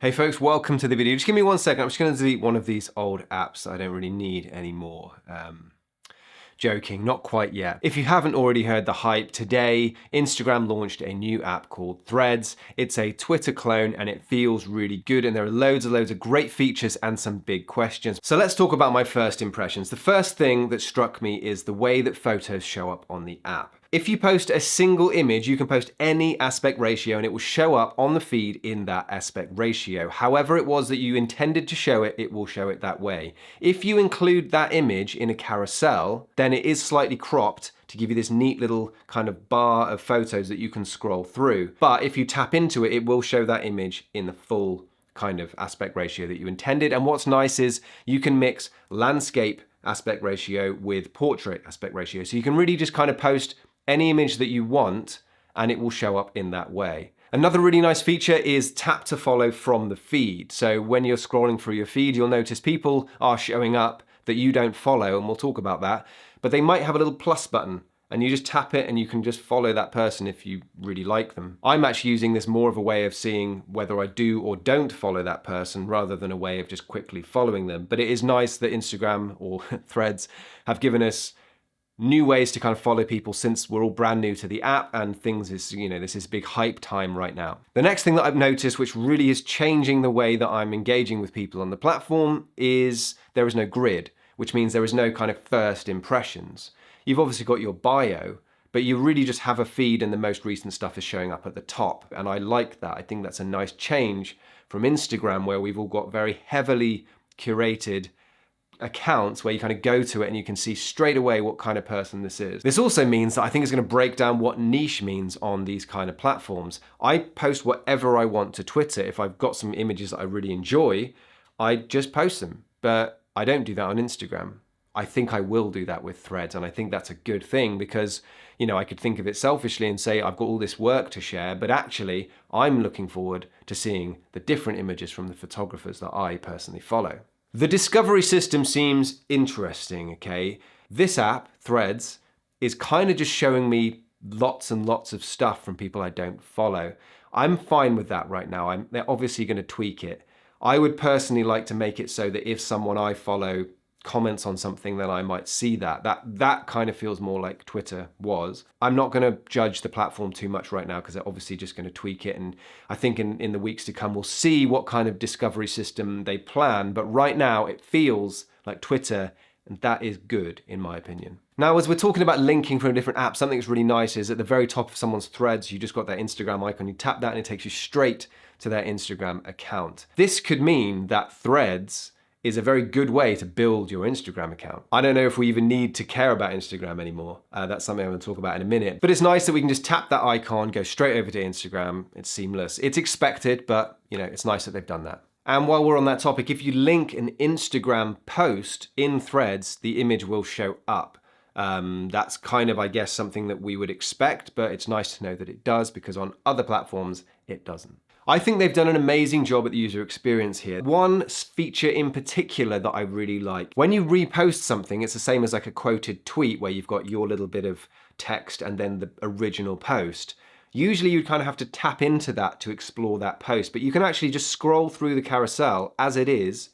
Hey folks, welcome to the video. Just give me 1 second. I'm just going to delete one of these old apps that I don't really need anymore. Joking, not quite yet. If you haven't already heard the hype, today Instagram launched a new app called Threads. It's a Twitter clone and it feels really good, and there are loads of great features and some big questions. So let's talk about my first impressions. The first thing that struck me is the way that photos show up on the app. If you post a single image, you can post any aspect ratio and it will show up on the feed in that aspect ratio. However it was that you intended to show it, it will show it that way. If you include that image in a carousel, then it is slightly cropped to give you this neat little kind of bar of photos that you can scroll through. But if you tap into it, it will show that image in the full kind of aspect ratio that you intended. And what's nice is you can mix landscape aspect ratio with portrait aspect ratio. So you can really just kind of post any image that you want and it will show up in that way. Another really nice feature is tap to follow from the feed. So when you're scrolling through your feed, you'll notice people are showing up that you don't follow, and we'll talk about that, but they might have a little plus button and you just tap it and you can just follow that person if you really like them. I'm actually using this more of a way of seeing whether I do or don't follow that person rather than a way of just quickly following them. But it is nice that Instagram or Threads have given us new ways to kind of follow people since we're all brand new to the app and things is, this is big hype time right now. The next thing that I've noticed, which really is changing the way that I'm engaging with people on the platform, is there is no grid, which means there is no kind of first impressions. You've obviously got your bio, but you really just have a feed and the most recent stuff is showing up at the top. And I like that. I think that's a nice change from Instagram, where we've all got very heavily curated accounts where you kind of go to it and you can see straight away what kind of person this is. This also means that I think it's going to break down what niche means on these kind of platforms. I post whatever I want to Twitter. If I've got some images that I really enjoy, I just post them, but I don't do that on Instagram. I think I will do that with Threads, and I think that's a good thing because, I could think of it selfishly and say I've got all this work to share, but actually I'm looking forward to seeing the different images from the photographers that I personally follow. The discovery system seems interesting, okay? This app, Threads, is kind of just showing me lots and lots of stuff from people I don't follow. I'm fine with that right now. They're obviously going to tweak it. I would personally like to make it so that if someone I follow comments on something, then I might see that. That kind of feels more like Twitter was. I'm not going to judge the platform too much right now because they're obviously just going to tweak it, and I think in the weeks to come we'll see what kind of discovery system they plan, but right now it feels like Twitter, and that is good in my opinion. Now, as we're talking about linking from a different app, something that's really nice is at the very top of someone's Threads, you just got that Instagram icon, you tap that and it takes you straight to their Instagram account. This could mean that Threads is a very good way to build your Instagram account. I don't know if we even need to care about Instagram anymore. That's something I'm going to talk about in a minute. But it's nice that we can just tap that icon, go straight over to Instagram. It's seamless. It's expected, but it's nice that they've done that. And while we're on that topic, if you link an Instagram post in Threads, the image will show up. That's kind of, I guess, something that we would expect, but it's nice to know that it does because on other platforms, it doesn't. I think they've done an amazing job at the user experience here. One feature in particular that I really like, when you repost something, it's the same as like a quoted tweet where you've got your little bit of text and then the original post. Usually you'd kind of have to tap into that to explore that post, but you can actually just scroll through the carousel as it is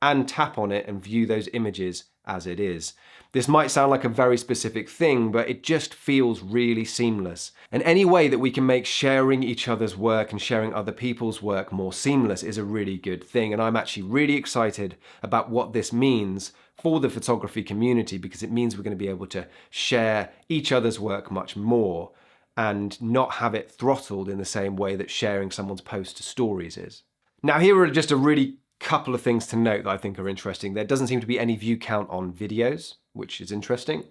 and tap on it and view those images as it is. This might sound like a very specific thing, but it just feels really seamless. And any way that we can make sharing each other's work and sharing other people's work more seamless is a really good thing. And I'm actually really excited about what this means for the photography community, because it means we're going to be able to share each other's work much more and not have it throttled in the same way that sharing someone's post to stories is. Now, here are just a really couple of things to note that I think are interesting. There doesn't seem to be any view count on videos, which is interesting.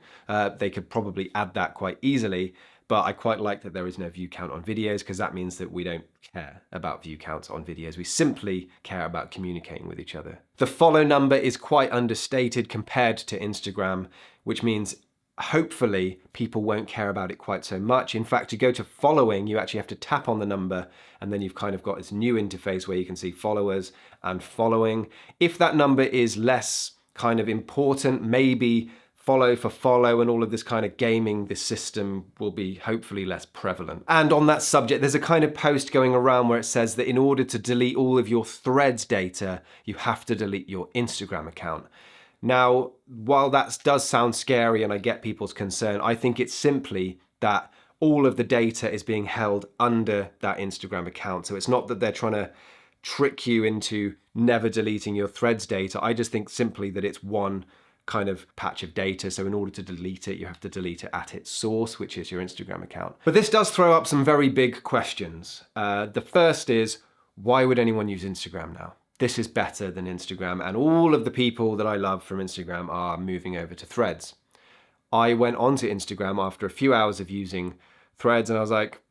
They could probably add that quite easily, but I quite like that there is no view count on videos because that means that we don't care about view counts on videos. We simply care about communicating with each other. The follow number is quite understated compared to Instagram, which means hopefully people won't care about it quite so much. In fact, to go to following, you actually have to tap on the number and then you've kind of got this new interface where you can see followers and following. If that number is less kind of important, maybe follow for follow and all of this kind of gaming, this system will be hopefully less prevalent. And on that subject, there's a kind of post going around where it says that in order to delete all of your Threads data, you have to delete your Instagram account. Now, while that does sound scary and I get people's concern, I think it's simply that all of the data is being held under that Instagram account. So it's not that they're trying to trick you into never deleting your Threads data. I just think simply that it's one kind of patch of data. So in order to delete it, you have to delete it at its source, which is your Instagram account. But this does throw up some very big questions. The first is, why would anyone use Instagram now? This is better than Instagram, and all of the people that I love from Instagram are moving over to Threads. I went onto Instagram after a few hours of using Threads and I was like,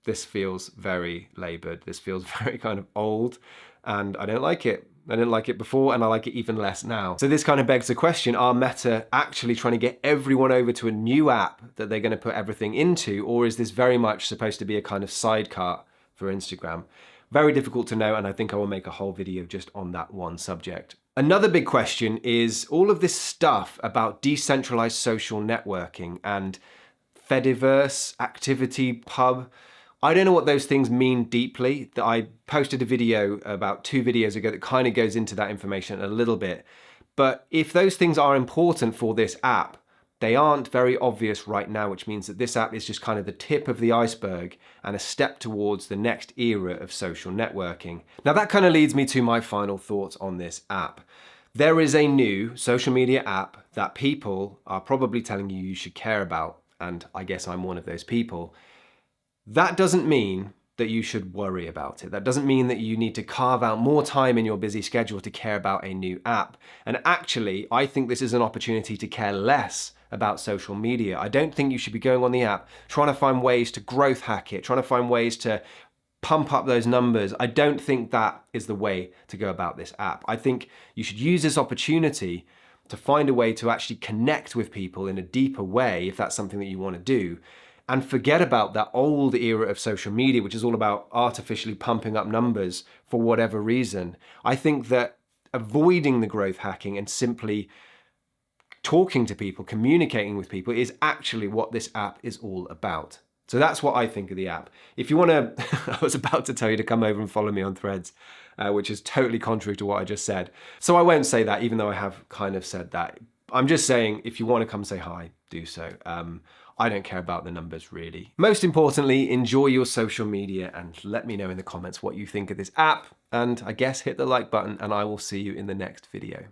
this feels very labored. This feels very kind of old and I don't like it. I didn't like it before and I like it even less now. So this kind of begs the question, are Meta actually trying to get everyone over to a new app that they're going to put everything into, or is this very much supposed to be a kind of sidecar for Instagram? Very difficult to know, and I think I will make a whole video just on that one subject. Another big question is all of this stuff about decentralized social networking and Fediverse, Activity Pub. I don't know what those things mean deeply. I posted a video about 2 videos ago that kind of goes into that information a little bit. But if those things are important for this app, they aren't very obvious right now, which means that this app is just kind of the tip of the iceberg and a step towards the next era of social networking. Now that kind of leads me to my final thoughts on this app. There is a new social media app that people are probably telling you should care about, and I guess I'm one of those people. That doesn't mean that you should worry about it. That doesn't mean that you need to carve out more time in your busy schedule to care about a new app. And actually, I think this is an opportunity to care less about social media. I don't think you should be going on the app trying to find ways to growth hack it, trying to find ways to pump up those numbers. I don't think that is the way to go about this app. I think you should use this opportunity to find a way to actually connect with people in a deeper way, if that's something that you want to do, and forget about that old era of social media, which is all about artificially pumping up numbers for whatever reason. I think that avoiding the growth hacking and simply talking to people, communicating with people is actually what this app is all about. So that's what I think of the app. If you want to, I was about to tell you to come over and follow me on Threads, which is totally contrary to what I just said. So I won't say that, even though I have kind of said that. I'm just saying, if you want to come say hi, do so. I don't care about the numbers really. Most importantly, enjoy your social media and let me know in the comments what you think of this app. And I guess hit the like button and I will see you in the next video.